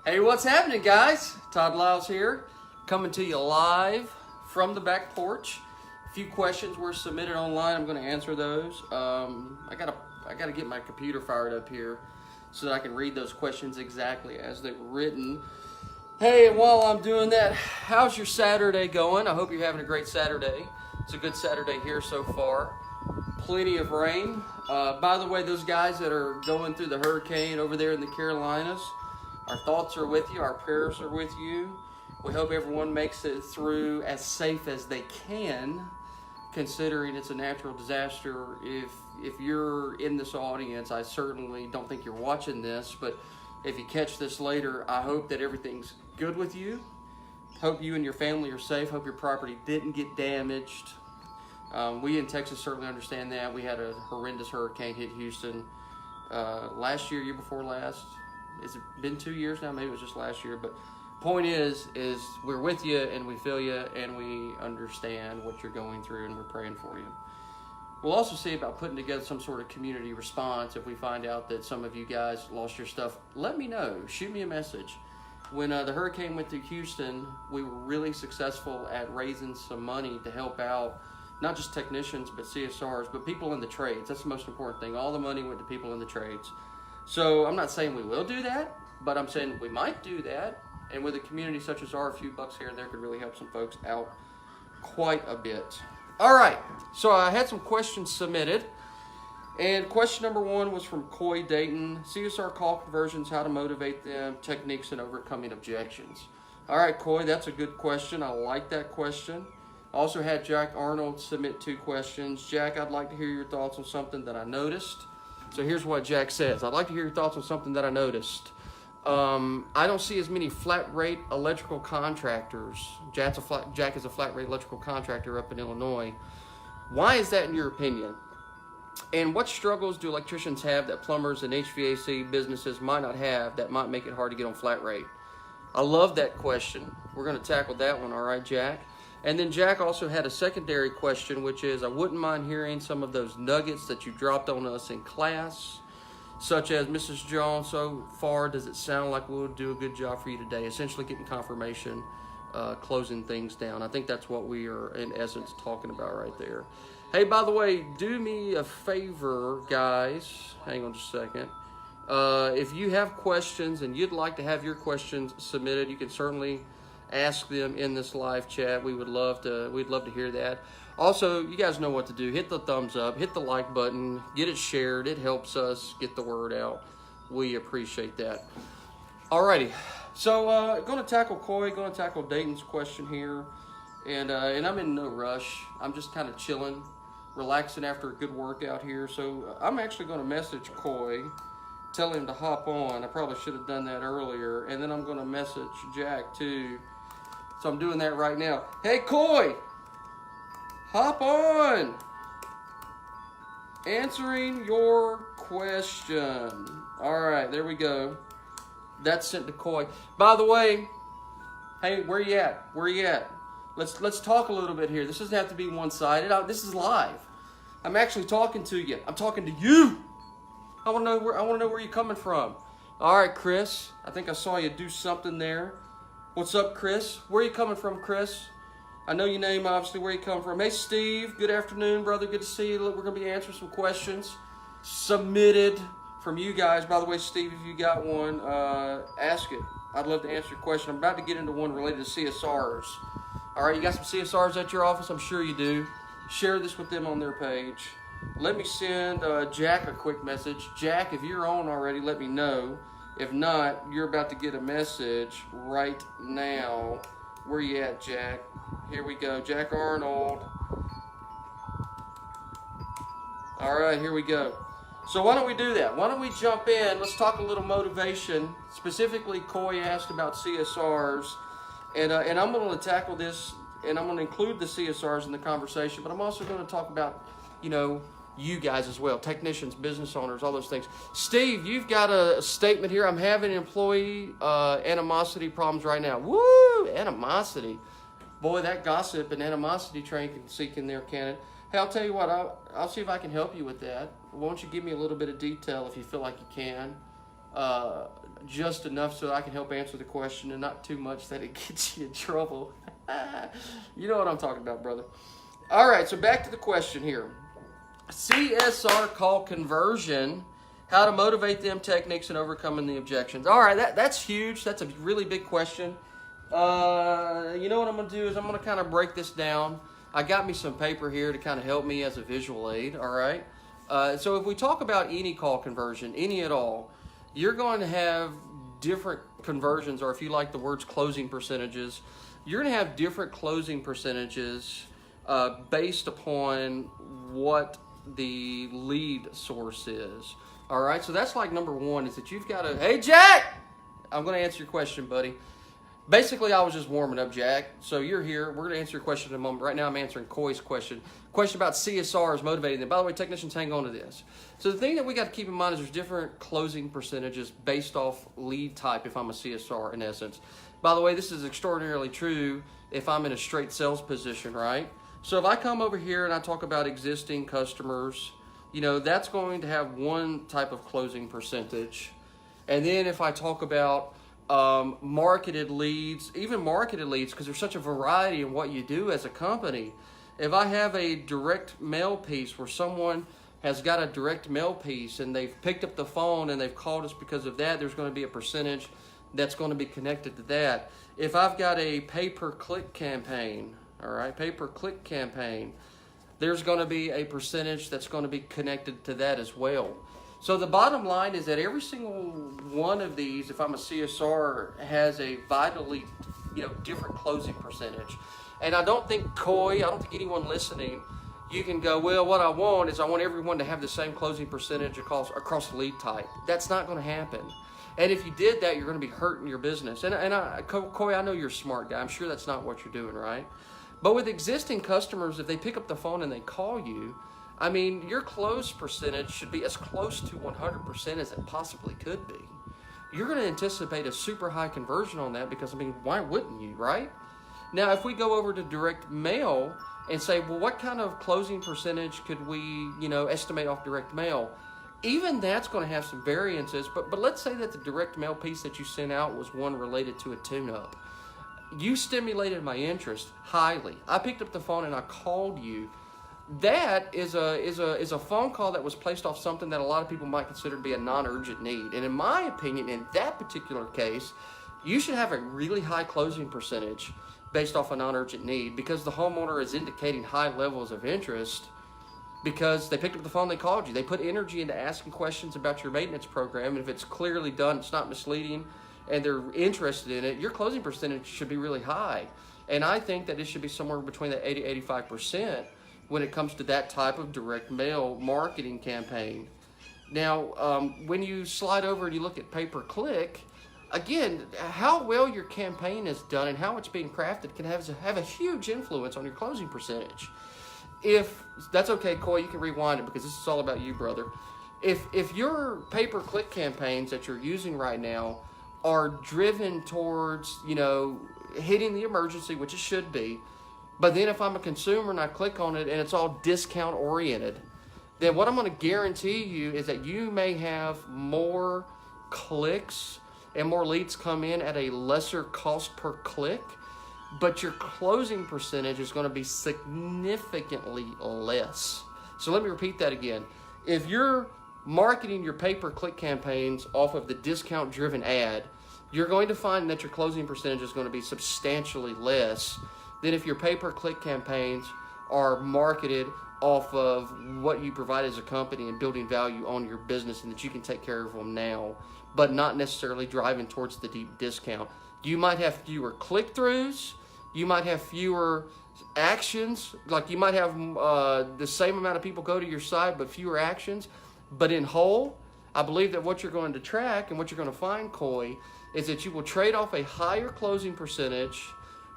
Hey, what's happening, guys? Todd Liles here, coming to you live from the back porch. A few questions were submitted online. I'm going to answer those. I gotta get my computer fired up here so that I can read those questions exactly as they were written. Hey, and while I'm doing that, how's your Saturday going? I hope you're having a great Saturday. It's a good Saturday here so far. Plenty of rain. By the way, those guys that are going through the hurricane over there in the Carolinas, our thoughts are with you. Our prayers are with you. We hope everyone makes it through as safe as they can, considering it's a natural disaster. If you're in this audience, I certainly don't think you're watching this, but if you catch this later, I hope that everything's good with you. Hope you and your family are safe. Hope your property didn't get damaged. We in Texas certainly understand that. We had a horrendous hurricane hit Houston last year before last. It's been 2 years now. Maybe it was just last year. But point is we're with you and we feel you and we understand what you're going through and we're praying for you. We'll also see about putting together some sort of community response if we find out that some of you guys lost your stuff. Let me know. Shoot me a message. When the hurricane went through Houston, we were really successful at raising some money to help out not just technicians, but CSRs, but people in the trades. That's the most important thing. All the money went to people in the trades. So I'm not saying we will do that, but I'm saying we might do that. And with a community such as ours, a few bucks here and there could really help some folks out quite a bit. All right, so I had some questions submitted. And question number one was from Coy Dayton. CSR call conversions, how to motivate them, techniques in overcoming objections. All right, Coy, that's a good question. I like that question. Also had Jack Arnold submit 2 questions. Jack, I'd like to hear your thoughts on something that I noticed. So here's what Jack says. I'd like to hear your thoughts on something that I noticed. I don't see as many flat rate electrical contractors. Jack is a flat rate electrical contractor up in Illinois. Why is that in your opinion? And what struggles do electricians have that plumbers and HVAC businesses might not have that might make it hard to get on flat rate? I love that question. We're going to tackle that one, all right, Jack? And then Jack also had a secondary question, which is, I wouldn't mind hearing some of those nuggets that you dropped on us in class, such as, Mrs. Jones, so far, does it sound like we'll do a good job for you today? Essentially getting confirmation, closing things down. I think that's what we are, in essence, talking about right there. Hey, by the way, do me a favor, guys. Hang on just a second. If you have questions and you'd like to have your questions submitted, you can certainly ask them in this live chat. We'd love to hear that. Also, you guys know what to do. Hit the thumbs up, hit the like button, get it shared. It helps us get the word out. We appreciate that. Alrighty, so going to tackle Coy, going to tackle Dayton's question here, and I'm in no rush. I'm just kind of chilling, relaxing after a good workout here. So I'm actually going to message Coy, tell him to hop on. I probably should have done that earlier, and then I'm going to message Jack too. So I'm doing that right now. Hey, Coy, hop on. Answering your question. All right, there we go. That's sent to Coy. By the way, hey, where you at? Where you at? Let's talk a little bit here. This doesn't have to be one-sided. This is live. I'm actually talking to you. I'm talking to you. I want to know where you're coming from. All right, Chris. I think I saw you do something there. What's up, Chris? Where are you coming from, Chris? I know your name, obviously, where you come from. Hey, Steve. Good afternoon, brother. Good to see you. Look, we're going to be answering some questions submitted from you guys. By the way, Steve, if you got one, ask it. I'd love to answer your question. I'm about to get into one related to CSRs. All right, you got some CSRs at your office? I'm sure you do. Share this with them on their page. Let me send Jack a quick message. Jack, if you're on already, let me know. If not, you're about to get a message right now. Where you at, Jack? Here we go. Jack Arnold. All right, here we go. So why don't we do that? Why don't we jump in? Let's talk a little motivation. Specifically, Coy asked about CSRs. And I'm going to tackle this, and I'm going to include the CSRs in the conversation, but I'm also going to talk about, you guys as well, technicians, business owners, all those things. Steve, you've got a statement here. I'm having employee animosity problems right now. Woo, animosity. Boy, that gossip and animosity train can sink in there, can it? Hey, I'll tell you what, I'll see if I can help you with that. Why don't you give me a little bit of detail if you feel like you can? just enough so that I can help answer the question and not too much that it gets you in trouble. You know what I'm talking about, brother. All right, so back to the question here. CSR call conversion, how to motivate them, techniques, and overcoming the objections. All right, that's huge. That's a really big question. You know what I'm going to do is I'm going to kind of break this down. I got me some paper here to kind of help me as a visual aid, all right? So if we talk about any call conversion, any at all, you're going to have different conversions, or if you like the words closing percentages, you're going to have different closing percentages based upon what the lead source is. All right, so that's like number one, is that you've got to, hey, Jack, I'm going to answer your question, buddy. Basically, I was just warming up, Jack. So you're here. We're going to answer your question in a moment. Right now, I'm answering Coy's question. Question about CSR is motivating them. By the way, technicians, hang on to this. So the thing that we got to keep in mind is there's different closing percentages based off lead type if I'm a CSR, in essence. By the way, this is extraordinarily true if I'm in a straight sales position, right? So if I come over here and I talk about existing customers, you know, that's going to have one type of closing percentage. And then if I talk about marketed leads, even marketed leads, because there's such a variety in what you do as a company. If I have a direct mail piece where someone has got a direct mail piece and they've picked up the phone and they've called us because of that, there's going to be a percentage that's going to be connected to that. If I've got a pay-per-click campaign, all right, pay-per-click campaign, there's going to be a percentage that's going to be connected to that as well. So the bottom line is that every single one of these, if I'm a CSR, has a vitally, different closing percentage. And I don't think I don't think anyone listening, you can go, well, what I want is I want everyone to have the same closing percentage across the lead type. That's not going to happen. And if you did that, you're going to be hurting your business. And Coy, I know you're a smart guy. I'm sure that's not what you're doing, right? But with existing customers, if they pick up the phone and they call you, I mean, your close percentage should be as close to 100% as it possibly could be. You're going to anticipate a super high conversion on that because, I mean, why wouldn't you, right? Now, if we go over to direct mail and say, well, what kind of closing percentage could we, estimate off direct mail? Even that's going to have some variances, but let's say that the direct mail piece that you sent out was one related to a tune-up. You stimulated my interest highly. I picked up the phone and I called you. That is a phone call that was placed off something that a lot of people might consider to be a non-urgent need. And in my opinion, in that particular case, you should have a really high closing percentage based off a non-urgent need because the homeowner is indicating high levels of interest because they picked up the phone, they called you. They put energy into asking questions about your maintenance program. And if it's clearly done, it's not misleading, and they're interested in it, your closing percentage should be really high. And I think that it should be somewhere between the 80-85% when it comes to that type of direct mail marketing campaign. Now, when you slide over and you look at pay-per-click, again, how well your campaign is done and how it's being crafted can have a huge influence on your closing percentage. If that's okay, Coy, you can rewind it because this is all about you, brother. If your pay-per-click campaigns that you're using right now are driven towards, hitting the emergency, which it should be, but then if I'm a consumer and I click on it and it's all discount oriented, then what I'm going to guarantee you is that you may have more clicks and more leads come in at a lesser cost per click, but your closing percentage is going to be significantly less. So let me repeat that again. If you're marketing your pay-per-click campaigns off of the discount-driven ad, you're going to find that your closing percentage is going to be substantially less than if your pay-per-click campaigns are marketed off of what you provide as a company and building value on your business and that you can take care of them now, but not necessarily driving towards the deep discount. You might have fewer click-throughs, you might have fewer actions, like you might have the same amount of people go to your site but fewer actions, but in whole, I believe that what you're going to track and what you're going to find, Coy, is that you will trade off a higher closing percentage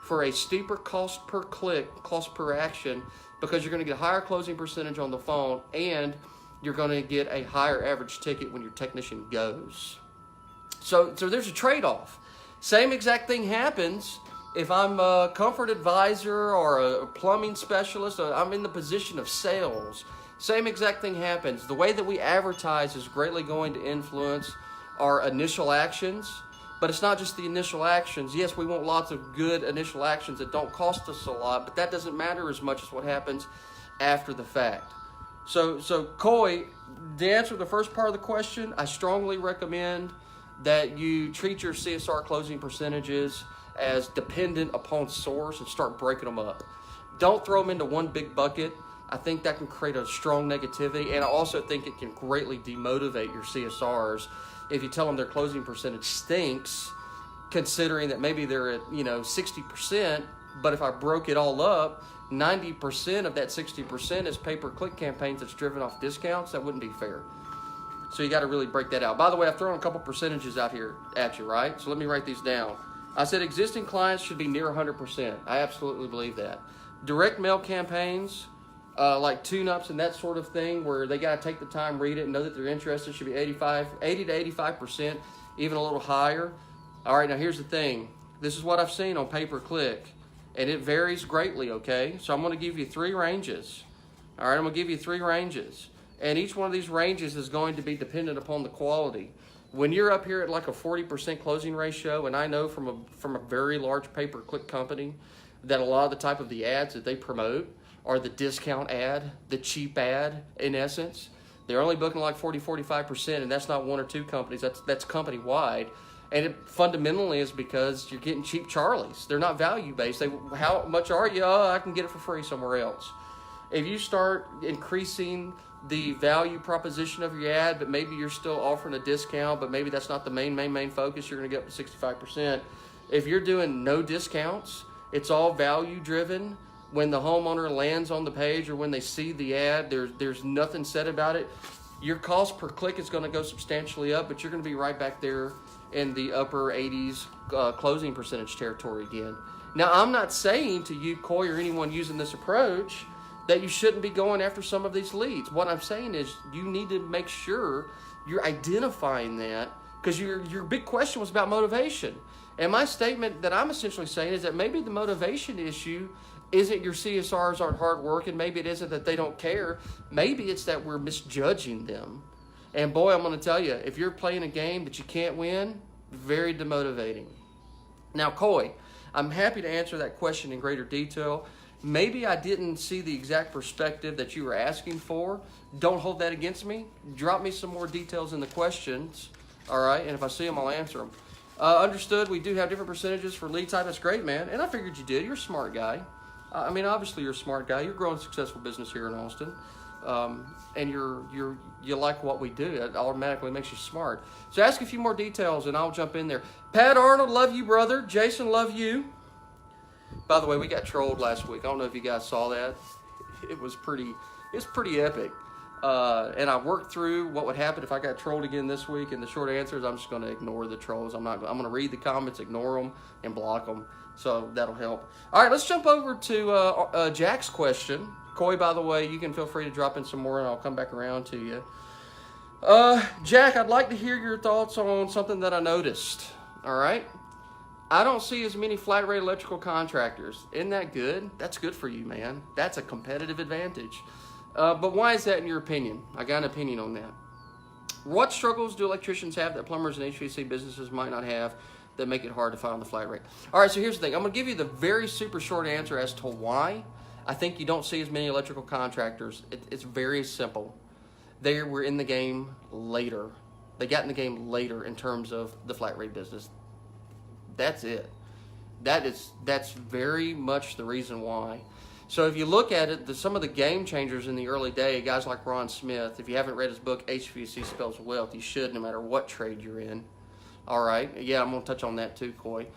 for a steeper cost per click, cost per action, because you're going to get a higher closing percentage on the phone and you're going to get a higher average ticket when your technician goes. So there's a trade-off. Same exact thing happens if I'm a comfort advisor or a plumbing specialist. I'm in the position of sales. Same exact thing happens. The way that we advertise is greatly going to influence are initial actions. But it's not just the initial actions. Yes, we want lots of good initial actions that don't cost us a lot, but that doesn't matter as much as what happens after the fact. So Coy, to answer the first part of the question, I strongly recommend that you treat your CSR closing percentages as dependent upon source and start breaking them up. Don't throw them into one big bucket. I think that can create a strong negativity, and I also think it can greatly demotivate your CSRs if you tell them their closing percentage stinks, considering that maybe they're at 60%, but if I broke it all up, 90% of that 60% is pay-per-click campaigns that's driven off discounts. That wouldn't be fair. So you got to really break that out. By the way, I've thrown a couple percentages out here at you, right? So let me write these down. I said existing clients should be near 100%. I absolutely believe that. Direct mail campaigns, like tune-ups and that sort of thing, where they got to take the time, read it, and know that they're interested, should be 80 to 85%, even a little higher. All right, now here's the thing. This is what I've seen on pay-per-click, and it varies greatly, okay? So I'm going to give you 3 ranges. All right, I'm going to give you 3 ranges, and each one of these ranges is going to be dependent upon the quality. When you're up here at like a 40% closing ratio, and I know from a very large pay-per-click company that a lot of the type of the ads that they promote are the discount ad, the cheap ad, in essence. They're only booking like 40-45%, and that's not 1 or 2 companies. That's company-wide. And it fundamentally is because you're getting cheap Charlies. They're not value-based. How much are you? Oh, I can get it for free somewhere else. If you start increasing the value proposition of your ad, but maybe you're still offering a discount, but maybe that's not the main focus, you're going to get up to 65%. If you're doing no discounts, it's all value-driven. When the homeowner lands on the page or when they see the ad, there's nothing said about it. Your cost per click is going to go substantially up, but you're going to be right back there in the upper 80s closing percentage territory again. Now, I'm not saying to you, Coy, or anyone using this approach, that you shouldn't be going after some of these leads. What I'm saying is you need to make sure you're identifying that, because your big question was about motivation. And my statement that I'm essentially saying is that maybe the motivation issue isn't your CSRs aren't hard work, and maybe it isn't that they don't care. Maybe it's that we're misjudging them. And boy, I'm going to tell you, if you're playing a game that you can't win, very demotivating. Now, Coy, I'm happy to answer that question in greater detail. Maybe I didn't see the exact perspective that you were asking for. Don't hold that against me. Drop me some more details in the questions, all right? And if I see them, I'll answer them. Understood, we do have different percentages for lead type. That's great, man. And I figured you did. You're a smart guy. I mean, obviously you're a smart guy. You're growing a successful business here in Austin, and you like what we do. It automatically makes you smart. So ask a few more details, and I'll jump in there. Pat Arnold, love you, brother. Jason, love you. By the way, we got trolled last week. I don't know if you guys saw that. It's pretty epic. And I worked through what would happen if I got trolled again this week. And the short answer is I'm just going to ignore the trolls. I'm going to read the comments, ignore them, and block them. So that'll help. All right, let's jump over to Jack's question. Coy, by the way, you can feel free to drop in some more, and I'll come back around to you. Jack, I'd like to hear your thoughts on something that I noticed. All right? I don't see as many flat rate electrical contractors. Isn't that good? That's good for you, man. That's a competitive advantage. But why is that in your opinion? I got an opinion on that. What struggles do electricians have that plumbers and HVAC businesses might not have that make it hard to find the flat rate? All right, so here's the thing. I'm going to give you the very super short answer as to why I think you don't see as many electrical contractors. It's very simple. They were in the game later. They got in the game later in terms of the flat rate business. That's it. That's very much the reason why. So if you look at it, some of the game changers in the early day, guys like Ron Smith, if you haven't read his book, HVAC Spells Wealth, you should, no matter what trade you're in. All right? Yeah, I'm going to touch on that too, Coy.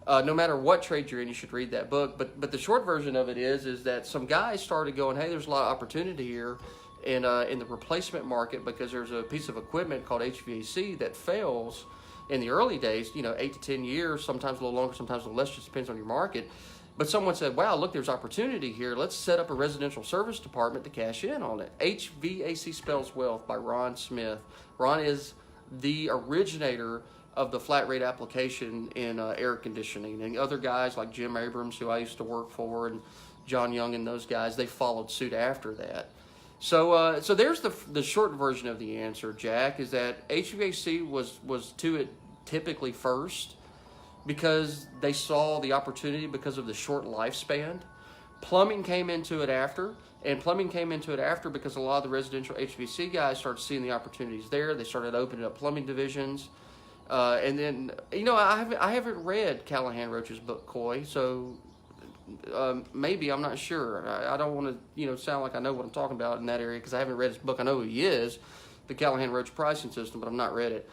No matter what trade you're in, you should read that book. But the short version of it is that some guys started going, hey, there's a lot of opportunity here in the replacement market, because there's a piece of equipment called HVAC that fails in the early days, 8 to 10 years, sometimes a little longer, sometimes a little less, just depends on your market. But someone said, wow, look, there's opportunity here. Let's set up a residential service department to cash in on it. HVAC Spells Wealth by Ron Smith. Ron is the originator of the flat rate application in air conditioning. And other guys like Jim Abrams, who I used to work for, and John Young and those guys, they followed suit after that. So there's the short version of the answer, Jack, is that HVAC was to it typically first because they saw the opportunity because of the short lifespan. Plumbing came into it after, and plumbing came into it after because a lot of the residential HVAC guys started seeing the opportunities there. They started opening up plumbing divisions. And then, I haven't read Callahan Roach's book, Coy, so maybe, I'm not sure. I don't want to, sound like I know what I'm talking about in that area because I haven't read his book. I know who he is, the Callahan Roach pricing system, but I've not read it.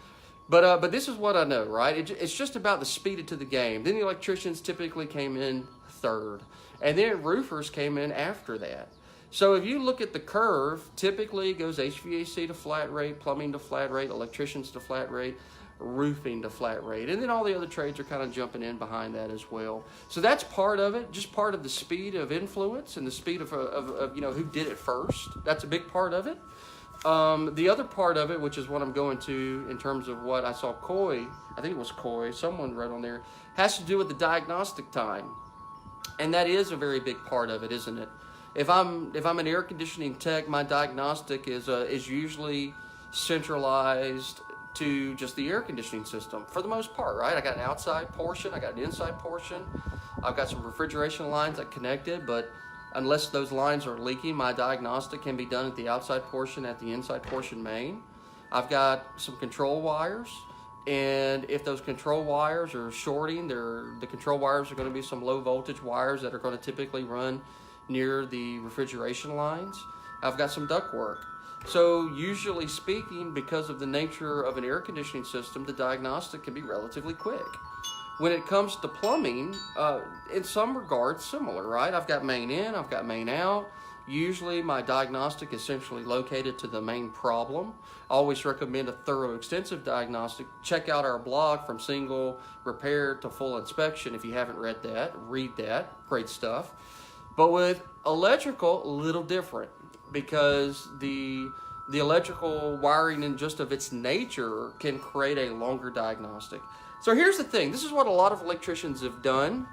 But this is what I know, right? It's just about the speed to the game. Then the electricians typically came in third, and then roofers came in after that. So if you look at the curve, typically it goes HVAC to flat rate, plumbing to flat rate, electricians to flat rate, roofing to flat rate, and then all the other trades are kind of jumping in behind that as well. So that's part of it, just part of the speed of influence and the speed of who did it first. That's a big part of it. The other part of it, which is what I'm going to in terms of what I saw Coy, I think it was Coy, someone wrote on there, has to do with the diagnostic time, and that is a very big part of it, isn't it? If I'm an air conditioning tech, my diagnostic is usually centralized to just the air conditioning system for the most part, right? I got an outside portion, I got an inside portion, I've got some refrigeration lines that connected, but unless those lines are leaking, my diagnostic can be done at the outside portion, at the inside portion main. I've got some control wires, and if those control wires are shorting, the control wires are going to be some low voltage wires that are going to typically run near the refrigeration lines. I've got some duct work. So usually speaking, because of the nature of an air conditioning system, the diagnostic can be relatively quick. When it comes to plumbing, in some regards similar, right? I've got main in, I've got main out. Usually my diagnostic is centrally located to the main problem. I always recommend a thorough, extensive diagnostic. Check out our blog From Single Repair to Full Inspection. If you haven't read that, read that. Great stuff. But with electrical, a little different, because the electrical wiring in just of its nature can create a longer diagnostic. So here's the thing. This is what a lot of electricians have done,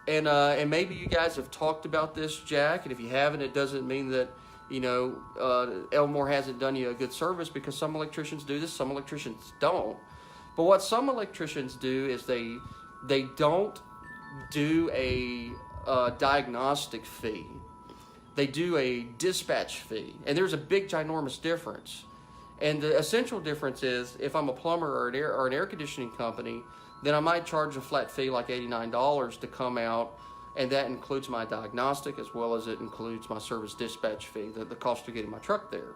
and maybe you guys have talked about this, Jack, and if you haven't, it doesn't mean that, Elmore hasn't done you a good service, because some electricians do this, some electricians don't. But what some electricians do is they don't do a diagnostic fee. They do a dispatch fee, and there's a big, ginormous difference. And the essential difference is, if I'm a plumber or an air conditioning company, then I might charge a flat fee like $89 to come out, and that includes my diagnostic as well as it includes my service dispatch fee, the cost of getting my truck there.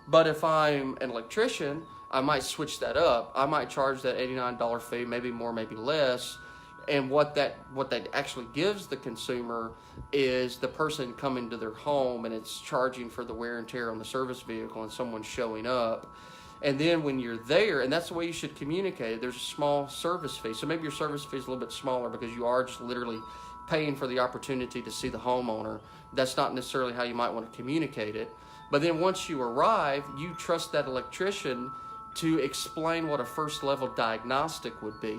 But if I'm an electrician, I might switch that up. I might charge that $89 fee, maybe more, maybe less. And what that actually gives the consumer is the person coming to their home, and it's charging for the wear and tear on the service vehicle and someone showing up. And then when you're there, and that's the way you should communicate it, there's a small service fee. So maybe your service fee is a little bit smaller because you are just literally paying for the opportunity to see the homeowner. That's not necessarily how you might want to communicate it. But then once you arrive, you trust that electrician to explain what a first level diagnostic would be.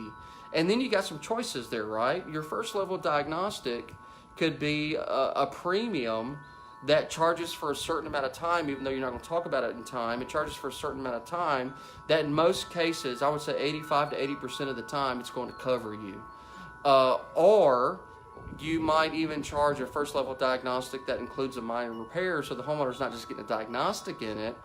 And then you got some choices there, right? Your first level diagnostic could be a premium that charges for a certain amount of time, even though you're not going to talk about it in time. It charges for a certain amount of time that in most cases, I would say 85 to 80% of the time, it's going to cover you. Or you might even charge a first level diagnostic that includes a minor repair, so the homeowner's not just getting a diagnostic in it,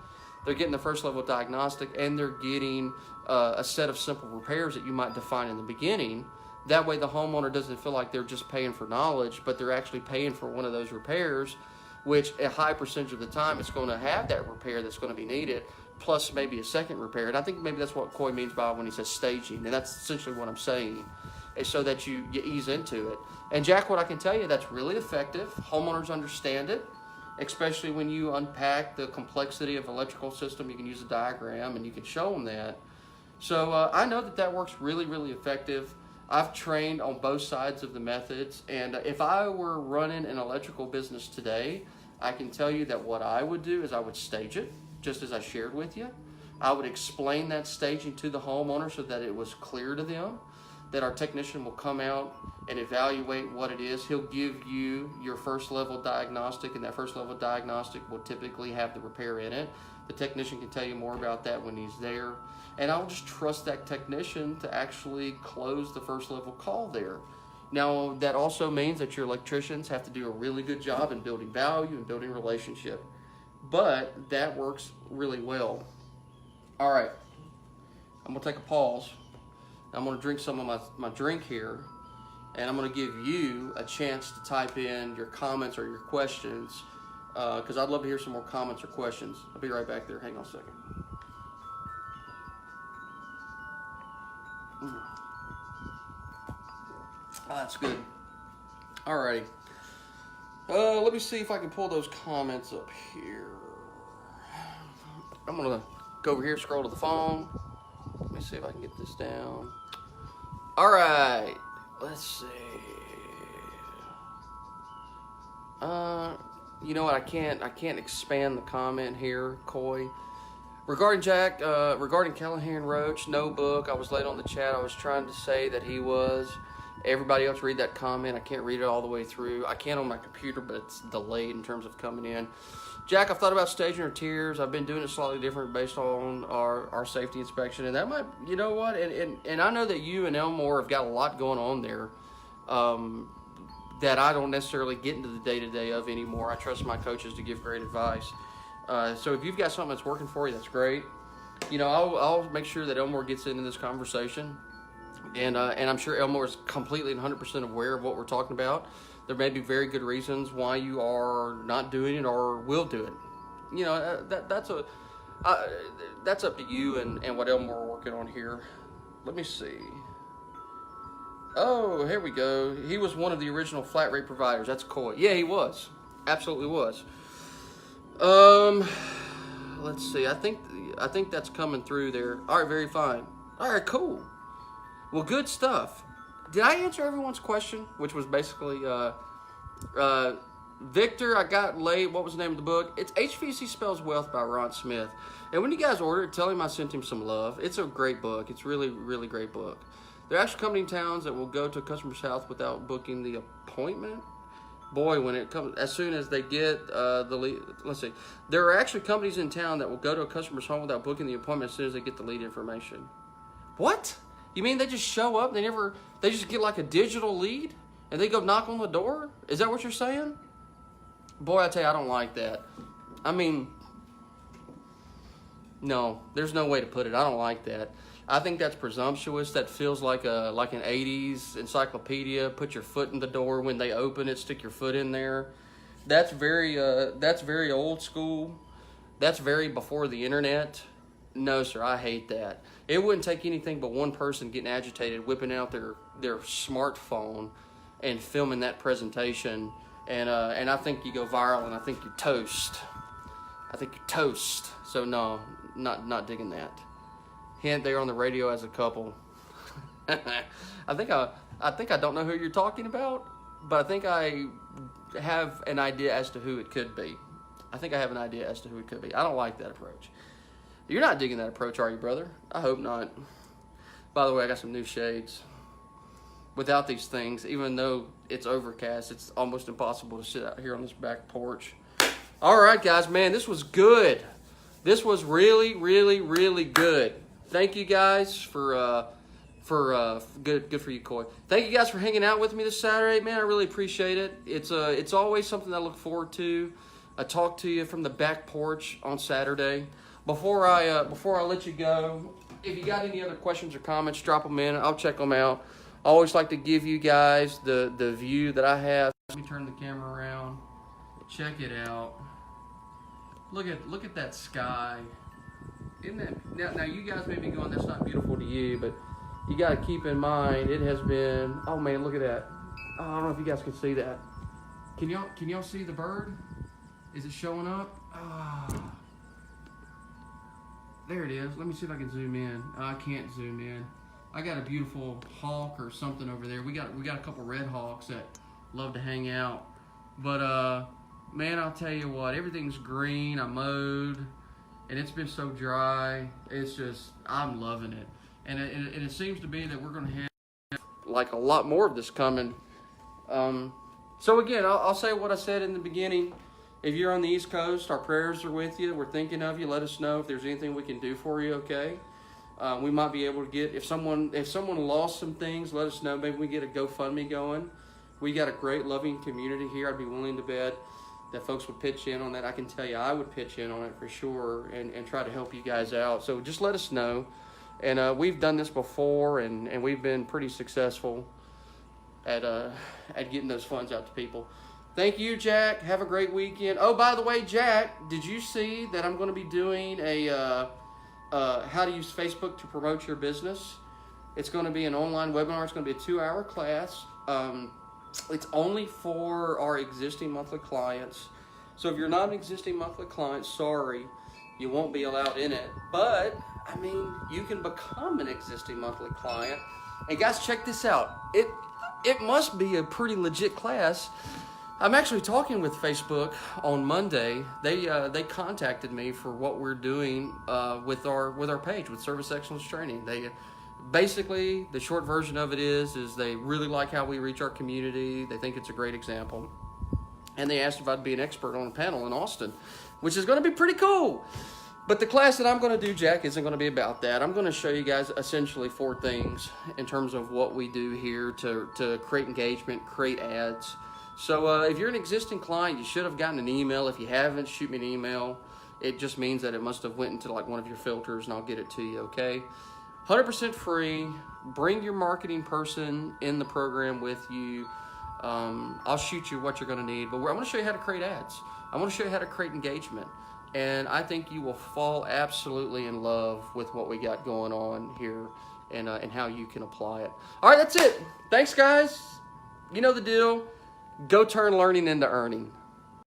they're getting the first level diagnostic, and they're getting a set of simple repairs that you might define in the beginning. That way the homeowner doesn't feel like they're just paying for knowledge, but they're actually paying for one of those repairs, which a high percentage of the time it's going to have that repair that's going to be needed, plus maybe a second repair. And I think maybe that's what Coy means by when he says staging, and that's essentially what I'm saying, is so that you ease into it. And Jack, what I can tell you, that's really effective. Homeowners understand it, especially when you unpack the complexity of electrical system. You can use a diagram and you can show them that. So I know that works really, really effective. I've trained on both sides of the methods, and if I were running an electrical business today, I can tell you that what I would do is I would stage it, just as I shared with you. I would explain that staging to the homeowner so that it was clear to them. that our technician will come out and evaluate what it is. He'll give you your first level diagnostic, and that first level diagnostic will typically have the repair in it. The technician can tell you more about that when he's there. And I'll just trust that technician to actually close the first level call there. Now, that also means that your electricians have to do a really good job in building value and building relationship. But that works really well. All right, I'm gonna take a pause. I'm gonna drink some of my drink here, and I'm gonna give you a chance to type in your comments or your questions, because I'd love to hear some more comments or questions. I'll be right back there. Hang on a second. Oh, that's good. All righty. Let me see if I can pull those comments up here. I'm gonna go over here, scroll to the phone. Let me see if I can get this down. All right. Let's see. You know what? I can't expand the comment here, Coy. Regarding Callahan Roach, no book. I was late on the chat. I was trying to say that he was. Everybody else read that comment. I can't read it all the way through. I can on my computer, but it's delayed in terms of coming in. Jack, I've thought about staging our tiers. I've been doing it slightly different based on our safety inspection. And that might, you know what? And I know that you and Elmore have got a lot going on there that I don't necessarily get into the day-to-day of anymore. I trust my coaches to give great advice. So if you've got something that's working for you, that's great. You know, I'll make sure that Elmore gets into this conversation. And I'm sure Elmore is completely and 100% aware of what we're talking about. There may be very good reasons why you are not doing it or will do it. You know, that's up to you and what Elmore are working on here. Let me see. Oh, here we go. He was one of the original flat rate providers. That's cool. Yeah, he was. Absolutely was. Let's see. I think that's coming through there. All right, very fine. All right, cool. Well, good stuff. Did I answer everyone's question? Which was basically, Victor, I got late. What was the name of the book? It's HVAC Spells Wealth by Ron Smith. And when you guys order it, tell him I sent him some love. It's a great book. It's really, really great book. There are actually company towns that will go to a customer's house without booking the appointment. Boy, when it comes, as soon as they get the lead, let's see. There are actually companies in town that will go to a customer's home without booking the appointment as soon as they get the lead information. What? You mean they just show up? They just get like a digital lead and they go knock on the door? Is that what you're saying? Boy, I tell you, I don't like that. I mean, no, there's no way to put it. I don't like that. I think that's presumptuous. That feels like an 80s encyclopedia. Put your foot in the door when they open it. Stick your foot in there. That's very old school. That's very before the internet. No, sir, I hate that. It wouldn't take anything but one person getting agitated, whipping out their smartphone and filming that presentation, and I think you go viral, and I think you're toast. I think you're toast. So no, not digging that. Hint, they're on the radio as a couple. I think I don't know who you're talking about, but I think I have an idea as to who it could be. I don't like that approach. You're not digging that approach, are you, brother? I hope not. By the way, I got some new shades. Without these things, even though it's overcast, it's almost impossible to sit out here on this back porch. All right, guys, man, this was good. This was really, really, really good. Thank you guys for good for you, Coy. Thank you guys for hanging out with me this Saturday, man. I really appreciate it. It's always something I look forward to. I talk to you from the back porch on Saturday. Before I let you go, if you got any other questions or comments, drop them in. I'll check them out. I always like to give you guys the view that I have. Let me turn the camera around. Check it out. Look at that sky. Isn't that now you guys may be going, that's not beautiful to you, but you got to keep in mind it has been. Oh man, look at that. Oh, I don't know if you guys can see that. Can y'all see the bird? Is it showing up? There it is. Let me see if I can zoom in. I can't zoom in. I got a beautiful hawk or something over there. We got a couple red hawks that love to hang out. But man, I'll tell you what, everything's green. I mowed, and it's been so dry. It's just, I'm loving it. And it seems to be that we're going to have like a lot more of this coming. So again, I'll say what I said in the beginning. If you're on the East Coast, our prayers are with you. We're thinking of you. Let us know if there's anything we can do for you, okay? We might be able to get, if someone lost some things, let us know. Maybe we get a GoFundMe going. We got a great, loving community here. I'd be willing to bet that folks would pitch in on that. I can tell you I would pitch in on it for sure and try to help you guys out. So just let us know. And we've done this before, and we've been pretty successful at getting those funds out to people. Thank you, Jack. Have a great weekend. Oh, by the way, Jack, did you see that I'm going to be doing a how to use Facebook to promote your business? It's going to be an online webinar. It's going to be a 2-hour class. It's only for our existing monthly clients. So if you're not an existing monthly client, sorry, you won't be allowed in it. But, I mean, you can become an existing monthly client. And guys, check this out. It must be a pretty legit class. I'm actually talking with Facebook on Monday. They contacted me for what we're doing with our page, with Service Excellence Training. They basically, the short version of it is they really like how we reach our community. They think it's a great example. And they asked if I'd be an expert on a panel in Austin, which is going to be pretty cool. But the class that I'm going to do, Jack, isn't going to be about that. I'm going to show you guys essentially 4 things in terms of what we do here to create engagement, create ads. So if you're an existing client, you should have gotten an email. If you haven't, shoot me an email. It just means that it must have went into like one of your filters, and I'll get it to you, okay? 100% free. Bring your marketing person in the program with you. I'll shoot you what you're going to need. But I'm going to show you how to create ads. I want to show you how to create engagement. And I think you will fall absolutely in love with what we got going on here and how you can apply it. All right, that's it. Thanks, guys. You know the deal. Go turn learning into earning.